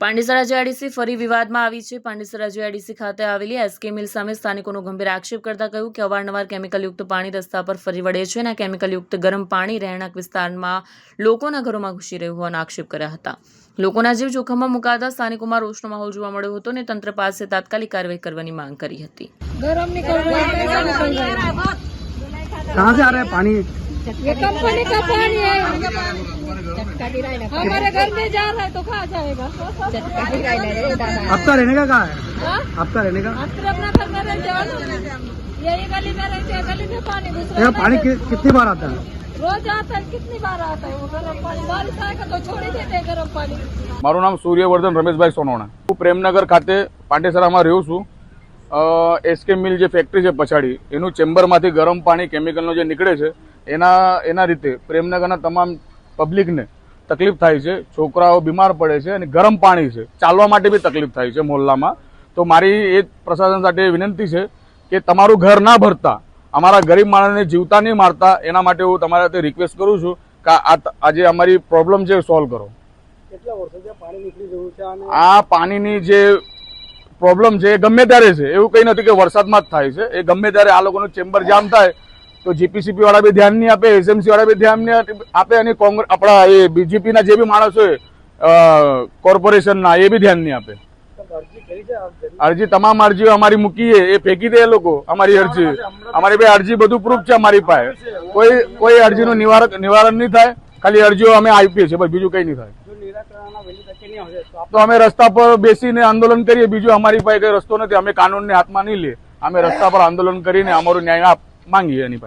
Pandesara GIDC ફરી વિવાદમાં આવી છે। પાંડેસરા જીઆઈડીસી ખાતે આવેલી એસકે મિલ સામે સ્થાનિકોનો ગંભીર આક્ષેપ કરતા કહ્યું કે અવારનવાર કેમિકલયુક્ત પાણી રસ્તા પર ફરી વળે છે અને કેમિકલયુક્ત ગરમ પાણી રહેણાંક વિસ્તારમાં લોકોના ઘરોમાં ઘૂસી રહ્યું હોવાના આક્ષેપ કર્યા હતા। લોકોના જીવ જોખમમાં મુકાતા સ્થાનિકોમાં રોષનો માહોલ જોવા મળ્યો હતો અને તંત્ર પાસે તાત્કાલિક કાર્યવાહી કરવાની માંગ કરી હતી। कहाँ से आ रहा है पानी? ये कंपनी का पानी है। हमारे घर में जा रहा है तो कहाँ जाएगा? आपका रहने का कहाँ है? हाँ? आपका रहने का? हम तो अपना घर में रहते हैं। यही गली में रहते हैं। गली में पानी दूसरा यहाँ पानी कितनी बार आता है? रोज आता है। कितनी बार आता है वो गर्म पानी? बारिश आएगा तो छोड़ ही देते हैं गर्म पानी। मारू नाम सूर्यवर्धन रमेशभाई सोनोणा। हूँ प्रेमनगर खाते પાંડેસરામાં रहूँ छूँ। એસકે મિલ જે ફેક્ટરી છે પછાડી એનું ચેમ્બરમાંથી ગરમ પાણી કેમિકલનો જે નીકળે છે એના રીતે પ્રેમનગરના તમામ પબ્લિકને તકલીફ થાય છે। છોકરાઓ બીમાર પડે છે અને ગરમ પાણી છે, ચાલવા માટે બી તકલીફ થાય છે મોહલ્લામાં। તો મારી એ પ્રશાસન સાથે વિનંતી છે કે તમારું ઘર ના ભરતા, અમારા ગરીબ માણસને જીવતા નહીં મારતા, એના માટે હું તમારાથી રિક્વેસ્ટ કરું છું કે આજે અમારી પ્રોબ્લેમ છે સોલ્વ કરો। કેટલા વર્ષોથી પાણી નીકળી રહ્યું છે અને આ પાણીની જે પ્રોબ્લેમ છે એ ગમે ત્યારે છે, એવું કંઈ નથી કે વરસાદમાં જ થાય છે। એ ગમે ત્યારે આ લોકોનું ચેમ્બર જામ થાય તો જીપીસીપી વાળા બી ધ્યાન નહીં આપે, એસએમસી વાળા બી ધ્યાન નહીં આપે અને આપણા એ બીજેપીના જે બી માણસો કોર્પોરેશનના એ બી ધ્યાન નહીં આપે। અરજી તમામ અરજીઓ અમારી મૂકીએ એ ફેંકી દે એ લોકો અમારી અરજી। અમારી ભાઈ અરજી બધું પ્રૂફ છે અમારી પાસે। કોઈ અરજીનું નિવારણ નહીં થાય, ખાલી અરજીઓ અમે આપીએ છીએ, બસ બીજું કંઈ નહીં થાય। તો અમે રસ્તા પર બેસીને આંદોલન કરીએ, બીજું અમારી પાસે કઈ રસ્તો નથી। અમે કાનૂનને હાથમાં નહીં લઈએ, અમે રસ્તા પર આંદોલન કરીને અમારું ન્યાય માંગીએ એની પાસે।